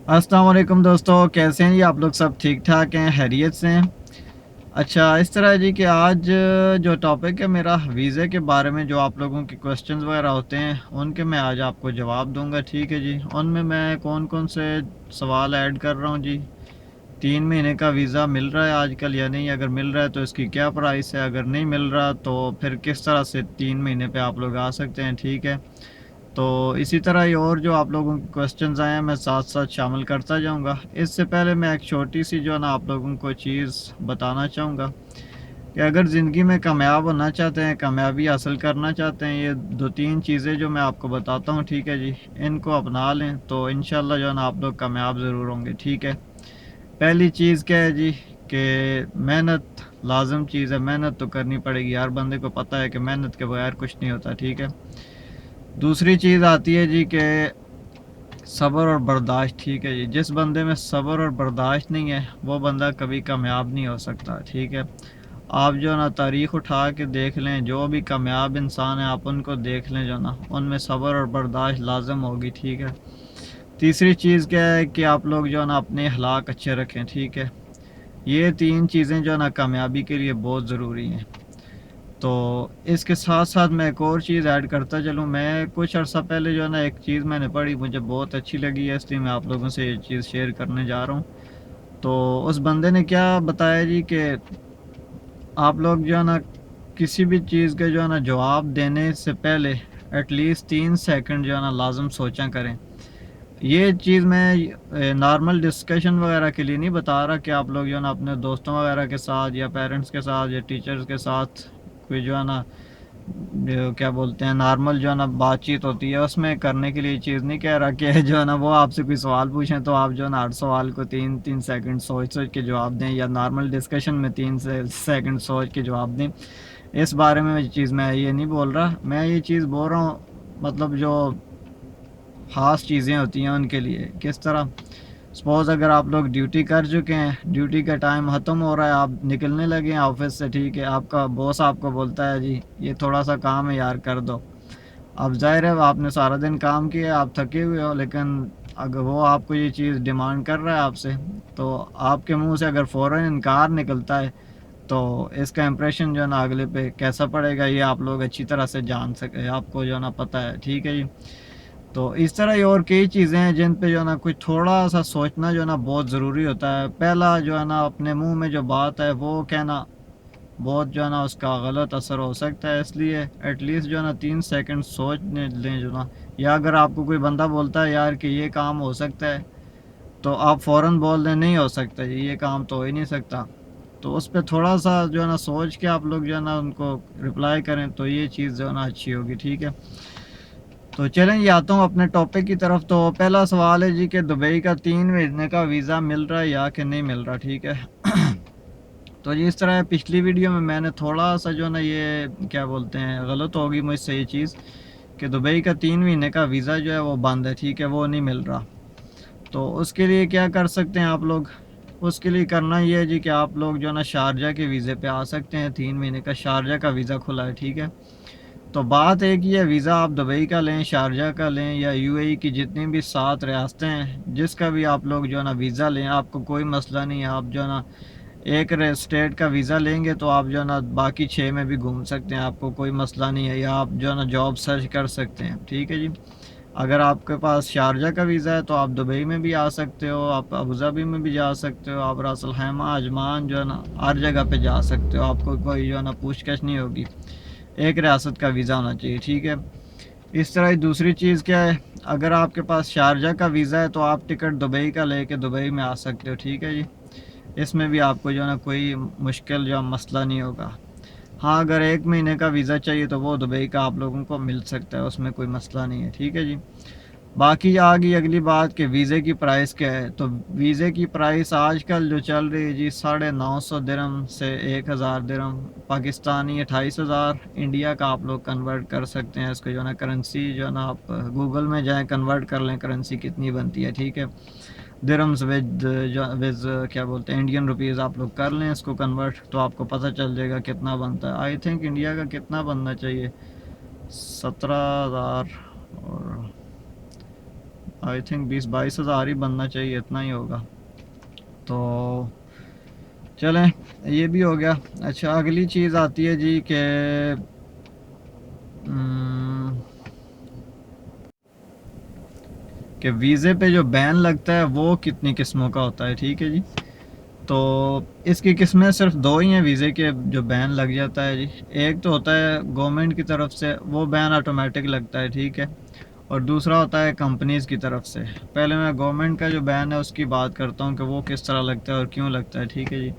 अस्सलाम वालेकुम दोस्तों, कैसे हैं जी आप लोग? सब ठीक ठाक हैं, खैरियत से हैं। अच्छा, इस तरह है जी कि आज जो टॉपिक है मेरा वीज़े के बारे में, जो आप लोगों के क्वेश्चंस वगैरह होते हैं उनके मैं आज आपको जवाब दूंगा। ठीक है जी। उनमें मैं कौन कौन से सवाल ऐड कर रहा हूँ जी। 3 महीने का वीज़ा मिल रहा है आजकल या नहीं? अगर मिल रहा है तो इसकी क्या प्राइस है? अगर नहीं मिल रहा तो फिर किस तरह से 3 महीने पे आप लोग आ सकते हैं? ठीक है। तो इसी तरह ही और जो आप लोगों के क्वेश्चंस आए हैं मैं साथ साथ शामिल करता जाऊंगा। इससे पहले मैं एक छोटी सी जो है ना आप लोगों को चीज़ बताना चाहूँगा कि अगर ज़िंदगी में कामयाब होना चाहते हैं, कामयाबी हासिल करना चाहते हैं, ये दो तीन चीज़ें जो मैं आपको बताता हूँ, ठीक है जी, इनको अपना लें तो इंशाल्लाह जो है ना आप लोग कामयाब ज़रूर होंगे। ठीक है। पहली चीज़ क्या है जी कि मेहनत लाजम चीज़ है। मेहनत तो करनी पड़ेगी, हर बंदे को पता है कि मेहनत के बगैर कुछ नहीं होता। ठीक है। दूसरी चीज़ आती है जी कि सब्र और बर्दाश्त। ठीक है जी। जिस बंदे में सब्र और बर्दाश्त नहीं है वो बंदा कभी कामयाब नहीं हो सकता। ठीक है। आप जो ना तारीख़ उठा के देख लें, जो भी कामयाब इंसान है आप उनको देख लें, जो ना उनमें सब्र और बर्दाश्त लाजम होगी। ठीक है। तीसरी चीज़ क्या है कि आप लोग जो ना अपने अखलाक अच्छे रखें। ठीक है। ये तीन चीज़ें जो ना कामयाबी के लिए बहुत ज़रूरी हैं। तो इसके साथ साथ मैं एक और चीज़ ऐड करता चलूँ। मैं कुछ अर्सा पहले जो है ना एक चीज़ मैंने पढ़ी, मुझे बहुत अच्छी लगी है, इसलिए मैं आप लोगों से ये चीज़ शेयर करने जा रहा हूँ। तो उस बंदे ने क्या बताया जी कि आप लोग जो है ना किसी भी चीज़ के जो है ना जवाब देने से पहले एटलीस्ट 3 सेकंड जो है ना लाजम सोचा करें। ये चीज़ मैं नॉर्मल डिस्कशन वगैरह के लिए नहीं बता रहा कि आप लोग जो है ना अपने दोस्तों वगैरह के साथ या पेरेंट्स के साथ या टीचर्स के साथ कोई जो है ना जो क्या बोलते हैं नॉर्मल जो है ना बातचीत होती है उसमें करने के लिए चीज़ नहीं कह रहा कि जो है ना वो आपसे कोई सवाल पूछें तो आप जो है ना हर सवाल को 3-3 सेकंड सोच सोच के जवाब दें, या नॉर्मल डिस्कशन में 3 सेकंड सोच के जवाब दें। इस बारे में चीज़ मैं ये नहीं बोल रहा, मैं ये चीज़ बोल रहा हूँ मतलब जो ख़ास चीज़ें होती हैं उनके लिए। किस तरह? सपोज़ अगर आप लोग ड्यूटी कर चुके हैं, ड्यूटी का टाइम ख़त्म हो रहा है, आप निकलने लगे हैं ऑफिस से। ठीक है। आपका बॉस आपको बोलता है जी ये थोड़ा सा काम है यार कर दो। अब ज़ाहिर है आपने सारा दिन काम किया, आप थके हुए हो, लेकिन अगर वो आपको ये चीज़ डिमांड कर रहा है आपसे, तो आपके मुंह से अगर फ़ौरन इनकार निकलता है तो इसका इम्प्रेशन जो है ना अगले पे कैसा पड़ेगा ये आप लोग अच्छी तरह से जान सके, आपको जो है ना पता है। ठीक है जी। तो इस तरह ही और कई चीज़ें हैं जिन पे जो है ना कुछ थोड़ा सा सोचना जो है ना बहुत ज़रूरी होता है। पहला जो है ना अपने मुंह में जो बात है वो कहना बहुत जो है ना उसका गलत असर हो सकता है, इसलिए एटलीस्ट जो है ना 3 सेकंड सोच लें जो ना। या अगर आपको कोई बंदा बोलता है यार कि ये काम हो सकता है तो आप फ़ौरन बोल दें नहीं हो सकता जी, ये काम तो हो ही नहीं सकता। तो उस पर थोड़ा सा जो है ना सोच के आप लोग जो है ना उनको रिप्लाई करें तो ये चीज़ जो है ना अच्छी होगी। ठीक है। तो चलें ये आता हूँ अपने टॉपिक की तरफ। तो पहला सवाल है जी कि दुबई का 3 महीने का वीज़ा मिल रहा है या कि नहीं मिल रहा। ठीक है। तो जी इस तरह पिछली वीडियो में मैंने थोड़ा सा जो ना ये क्या बोलते हैं गलत होगी मुझसे ये चीज़ कि दुबई का 3 महीने का वीज़ा जो है वो बंद है। ठीक है। वो नहीं मिल रहा। तो उसके लिए क्या कर सकते हैं आप लोग? उसके लिए करना ये है जी कि आप लोग जो है ना शारजा के वीज़े पे आ सकते हैं। 3 महीने का शारजा का वीज़ा खुला है। ठीक है। तो बात एक ही है, वीज़ा आप दुबई का लें, शारजा का लें या यूएई की जितनी भी 7 रियासतें हैं, जिसका भी आप लोग जो है ना वीज़ा लें, आपको कोई मसला नहीं है। आप जो है ना एक स्टेट का वीज़ा लेंगे तो आप जो है ना बाकी 6 में भी घूम सकते हैं, आपको कोई मसला नहीं है। या आप जो है ना जॉब सर्च कर सकते हैं। ठीक है जी। अगर आपके पास शारजा का वीज़ा है तो आप दुबई में भी आ सकते हो, आप अबू धाबी में भी जा सकते हो, आप रास अल खैमा, अजमान जो है ना हर जगह पे जा सकते हो, आपको कोई जो है ना पूछताछ नहीं होगी। एक रियासत का वीज़ा होना चाहिए। ठीक है। इस तरह ही दूसरी चीज़ क्या है, अगर आपके पास शारजा का वीज़ा है तो आप टिकट दुबई का लेके दुबई में आ सकते हो। ठीक है जी। इसमें भी आपको जो है ना कोई मुश्किल जो मसला नहीं होगा। हाँ, अगर 1 महीने का वीज़ा चाहिए तो वो दुबई का आप लोगों को मिल सकता है, उसमें कोई मसला नहीं है। ठीक है जी। बाकी आ गई अगली बात कि वीज़े की प्राइस क्या है। तो वीज़े की प्राइस आजकल जो चल रही है जी 950 दिरहम से 1000 दिरहम, पाकिस्तानी 28,000। इंडिया का आप लोग कन्वर्ट कर सकते हैं इसको जो है ना करेंसी जो है ना आप गूगल में जाएं कन्वर्ट कर लें करेंसी कितनी बनती है। ठीक है। दिरहम्स विद क्या बोलते हैं इंडियन रुपीज़ आप लोग कर लें इसको कन्वर्ट तो आपको पता चल जाएगा कितना बनता है। आई थिंक इंडिया का कितना बनना चाहिए, 17,000 और आई थिंक 20-22 हज़ार ही बनना चाहिए, इतना ही होगा। तो चलें, ये भी हो गया। अच्छा, अगली चीज़ आती है जी कि वीज़े पे जो बैन लगता है वो कितनी किस्मों का होता है, ठीक है जी। तो इसकी किस्में सिर्फ दो ही हैं वीज़े के जो बैन लग जाता है जी। एक तो होता है गवर्नमेंट की तरफ से, वो बैन ऑटोमेटिक लगता है, ठीक है। और दूसरा होता है कंपनीज़ की तरफ से। पहले मैं गवर्नमेंट का जो बैन है उसकी बात करता हूँ कि वो किस तरह लगता है और क्यों लगता है, ठीक है जी।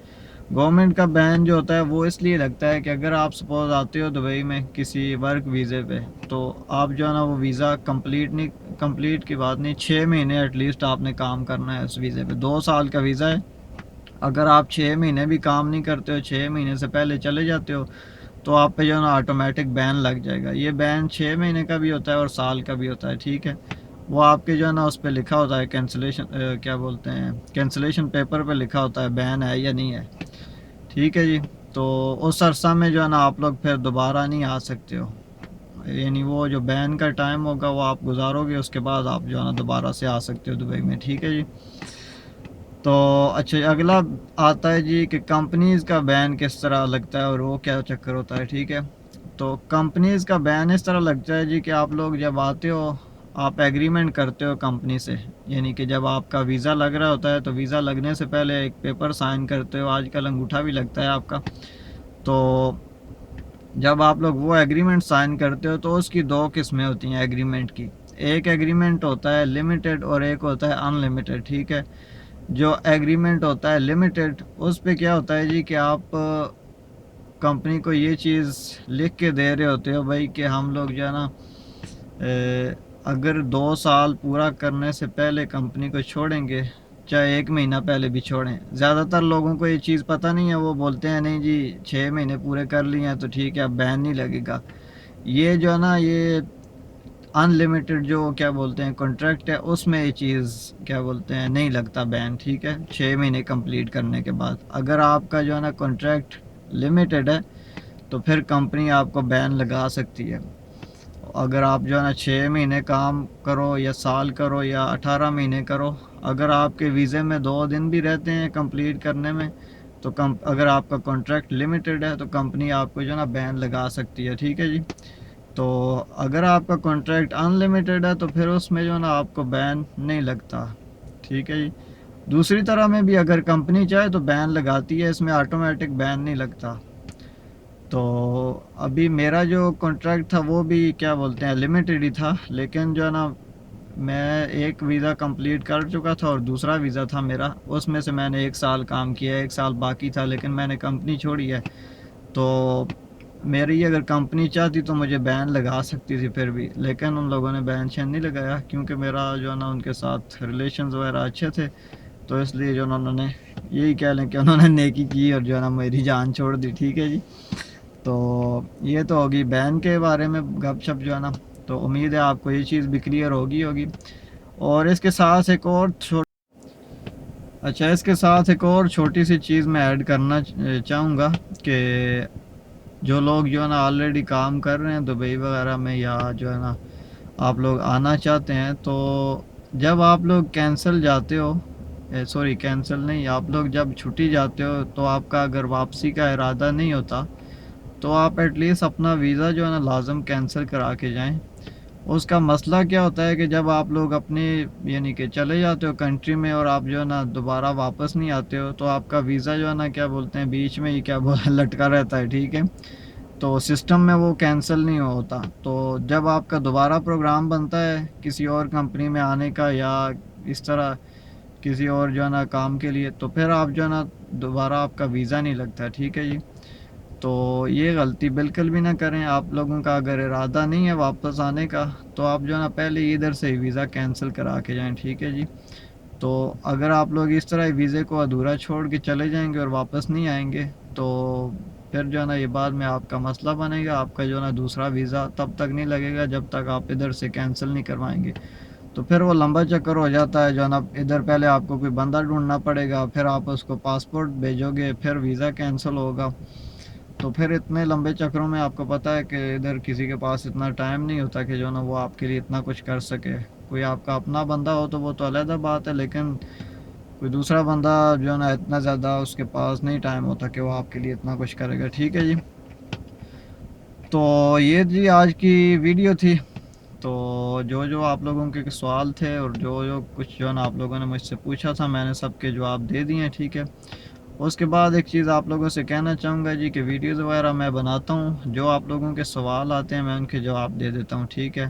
गवर्नमेंट का बैन जो होता है वो इसलिए लगता है कि अगर आप सपोज़ आते हो दुबई में किसी वर्क वीज़े पे, तो आप जो है ना वो वीज़ा कंप्लीट की बात नहीं, 6 महीने एटलीस्ट आपने काम करना है उस वीज़े पे। 2 साल का वीज़ा है, अगर आप 6 महीने भी काम नहीं करते हो, 6 महीने से पहले चले जाते हो, तो आप पे जो है ना ऑटोमेटिक बैन लग जाएगा। ये बैन 6 महीने का भी होता है और साल का भी होता है, ठीक है। वो आपके जो है ना उस पर लिखा होता है कैंसिलेशन, क्या बोलते हैं, कैंसिलेशन पेपर पे लिखा होता है बैन है या नहीं है, ठीक है जी। तो उस अरसा में जो है ना आप लोग फिर दोबारा नहीं आ सकते हो, यानी वो जो बैन का टाइम होगा वो आप गुजारोगे, उसके बाद आप जो है ना दोबारा से आ सकते हो दुबई में, ठीक है जी। तो अच्छा, अगला आता है जी कि कंपनीज़ का बैन किस तरह लगता है और वो क्या चक्कर होता है, ठीक है। तो कंपनीज़ का बैन इस तरह लगता है जी कि आप लोग जब आते हो, आप एग्रीमेंट करते हो कंपनी से, यानी कि जब आपका वीज़ा लग रहा होता है तो वीज़ा लगने से पहले एक पेपर साइन करते हो, आजकल अंगूठा भी लगता है आपका। तो जब आप लोग वो एग्रीमेंट साइन करते हो तो उसकी दो किस्में होती हैं एग्रीमेंट की। एक एग्रीमेंट होता है लिमिटेड और एक होता है अनलिमिटेड, ठीक है। जो एग्रीमेंट होता है लिमिटेड, उस पे क्या होता है जी कि आप कंपनी को ये चीज़ लिख के दे रहे होते हो भाई कि हम लोग जो है ना अगर 2 साल पूरा करने से पहले कंपनी को छोड़ेंगे, चाहे 1 महीना पहले भी छोड़ें। ज़्यादातर लोगों को ये चीज़ पता नहीं है, वो बोलते हैं नहीं जी 6 महीने पूरे कर लिए हैं तो ठीक है अब बैन नहीं लगेगा। ये जो है ना ये अनलिमिटेड जो क्या बोलते हैं कॉन्ट्रैक्ट है, उसमें ये चीज़ क्या बोलते हैं नहीं लगता बैन, ठीक है। 6 महीने कंप्लीट करने के बाद अगर आपका जो है ना कॉन्ट्रैक्ट लिमिटेड है तो फिर कंपनी आपको बैन लगा सकती है। अगर आप जो है ना 6 महीने काम करो या साल करो या 18 महीने करो, अगर आपके वीज़े में 2 दिन भी रहते हैं कंप्लीट करने में, तो अगर आपका कॉन्ट्रैक्ट लिमिटेड है तो कंपनी आपको जो है ना बैन लगा सकती है, ठीक है जी। तो अगर आपका कॉन्ट्रैक्ट अनलिमिटेड है तो फिर उसमें जो है ना आपको बैन नहीं लगता, ठीक है जी। दूसरी तरह में भी अगर कंपनी चाहे तो बैन लगाती है, इसमें ऑटोमेटिक बैन नहीं लगता। तो अभी मेरा जो कॉन्ट्रैक्ट था वो भी क्या बोलते हैं लिमिटेड ही था, लेकिन जो है ना मैं एक वीज़ा कंप्लीट कर चुका था और दूसरा वीज़ा था मेरा, उसमें से मैंने 1 साल काम किया, 1 साल बाकी था, लेकिन मैंने कंपनी छोड़ी है। तो मेरी अगर कंपनी चाहती तो मुझे बैन लगा सकती थी फिर भी, लेकिन उन लोगों ने बैन शैन नहीं लगाया क्योंकि मेरा जो है ना उनके साथ रिलेशंस वगैरह अच्छे थे। तो इसलिए जो उन्होंने यही कह लें कि उन्होंने नेकी की और जो है ना मेरी जान छोड़ दी, ठीक है जी। तो ये तो होगी बैन के बारे में गपशप जो है ना। तो उम्मीद है आपको ये चीज़ भी क्लियर होगी। और इसके साथ एक और इसके साथ एक और छोटी सी चीज़ मैं ऐड करना चाहूँगा कि जो लोग जो है ना ऑलरेडी काम कर रहे हैं दुबई वगैरह में, या जो है ना आप लोग आना चाहते हैं, तो जब आप लोग कैंसिल जाते हो, सॉरी कैंसिल नहीं, आप लोग जब छुट्टी जाते हो तो आपका अगर वापसी का इरादा नहीं होता तो आप एटलीस्ट अपना वीज़ा जो है ना लाजम कैंसिल करा के जाएं। उसका मसला क्या होता है कि जब आप लोग अपने यानी कि चले जाते हो कंट्री में और आप जो है ना दोबारा वापस नहीं आते हो, तो आपका वीज़ा जो है ना क्या बोलते हैं बीच में ही क्या बोल लटका रहता है, ठीक है। तो सिस्टम में वो कैंसिल नहीं होता। तो जब आपका दोबारा प्रोग्राम बनता है किसी और कंपनी में आने का या इस तरह किसी और जो है ना काम के लिए, तो फिर आप जो है ना दोबारा आपका वीज़ा नहीं लगता, ठीक है जी। तो ये गलती बिल्कुल भी ना करें। आप लोगों का अगर इरादा नहीं है वापस आने का तो आप जो है ना पहले ही इधर से ही वीज़ा कैंसिल करा के जाएं, ठीक है जी। तो अगर आप लोग इस तरह वीज़े को अधूरा छोड़ के चले जाएंगे और वापस नहीं आएंगे तो फिर जो है ना ये बाद में आपका मसला बनेगा। आपका जो है ना दूसरा वीज़ा तब तक नहीं लगेगा जब तक आप इधर से कैंसिल नहीं करवाएंगे। तो फिर वो लंबा चक्कर हो जाता है जो है ना, इधर पहले आपको कोई बंदा ढूंढना पड़ेगा, फिर आप उसको पासपोर्ट भेजोगे, फिर वीज़ा कैंसिल होगा। تو پھر اتنے لمبے چکروں میں آپ کو پتہ ہے کہ ادھر کسی کے پاس اتنا ٹائم نہیں ہوتا کہ جو ہے نا وہ آپ کے لیے اتنا کچھ کر سکے. کوئی آپ کا اپنا بندہ ہو تو وہ تو علیحدہ بات ہے، لیکن کوئی دوسرا بندہ جو ہے نا اتنا زیادہ اس کے پاس نہیں ٹائم ہوتا کہ وہ آپ کے لیے اتنا کچھ کرے گا. ٹھیک ہے جی، تو یہ جی آج کی ویڈیو تھی. تو جو آپ لوگوں کے سوال تھے اور جو کچھ جو ہے نا آپ لوگوں نے مجھ سے پوچھا تھا، میں نے سب کے جواب دے دیے ہیں. ٹھیک ہے، اس کے بعد ایک چیز آپ لوگوں سے کہنا چاہوں گا جی کہ ویڈیوز وغیرہ میں بناتا ہوں، جو آپ لوگوں کے سوال آتے ہیں میں ان کے جواب دے دیتا ہوں. ٹھیک ہے،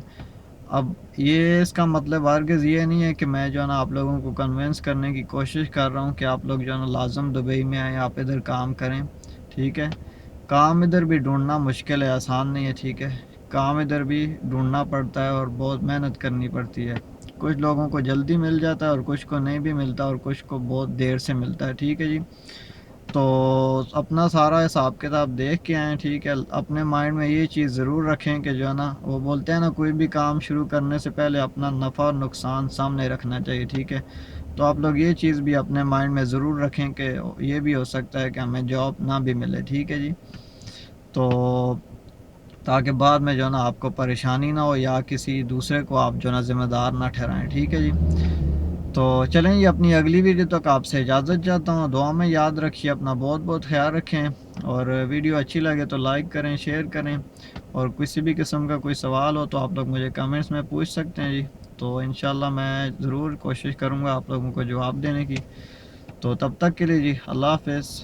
اب یہ اس کا مطلب ہرگز یہ نہیں ہے کہ میں جو ہے نا آپ لوگوں کو کنونس کرنے کی کوشش کر رہا ہوں کہ آپ لوگ جو ہے نا لازم دبئی میں آئیں، آپ ادھر کام کریں. ٹھیک ہے، کام ادھر بھی ڈھونڈنا مشکل ہے، آسان نہیں ہے. ٹھیک ہے، کام ادھر بھی ڈھونڈنا پڑتا ہے اور بہت محنت کرنی پڑتی ہے. کچھ لوگوں کو جلدی مل جاتا ہے اور کچھ کو نہیں بھی ملتا اور کچھ کو بہت دیر سے ملتا ہے. ٹھیک ہے جی، تو اپنا سارا حساب کتاب دیکھ کے آئیں. ٹھیک ہے، اپنے مائنڈ میں یہ چیز ضرور رکھیں کہ جو ہے نا وہ بولتے ہیں نا کوئی بھی کام شروع کرنے سے پہلے اپنا نفع اور نقصان سامنے رکھنا چاہیے. ٹھیک ہے، تو آپ لوگ یہ چیز بھی اپنے مائنڈ میں ضرور رکھیں کہ یہ بھی ہو سکتا ہے کہ ہمیں جاب نہ بھی ملے. ٹھیک ہے جی، تو تاکہ بعد میں جو ہے نا آپ کو پریشانی نہ ہو یا کسی دوسرے کو آپ جو ہے نا ذمہ دار نہ ٹھہرائیں. ٹھیک ہے جی، تو چلیں جی، اپنی اگلی ویڈیو تک آپ سے اجازت چاہتا ہوں. دعا میں یاد رکھیے، اپنا بہت بہت خیال رکھیں، اور ویڈیو اچھی لگے تو لائک کریں، شیئر کریں، اور کسی بھی قسم کا کوئی سوال ہو تو آپ لوگ مجھے کمنٹس میں پوچھ سکتے ہیں جی. تو انشاءاللہ میں ضرور کوشش کروں گا آپ لوگوں کو جواب دینے کی. تو تب تک کے لیے جی اللہ حافظ.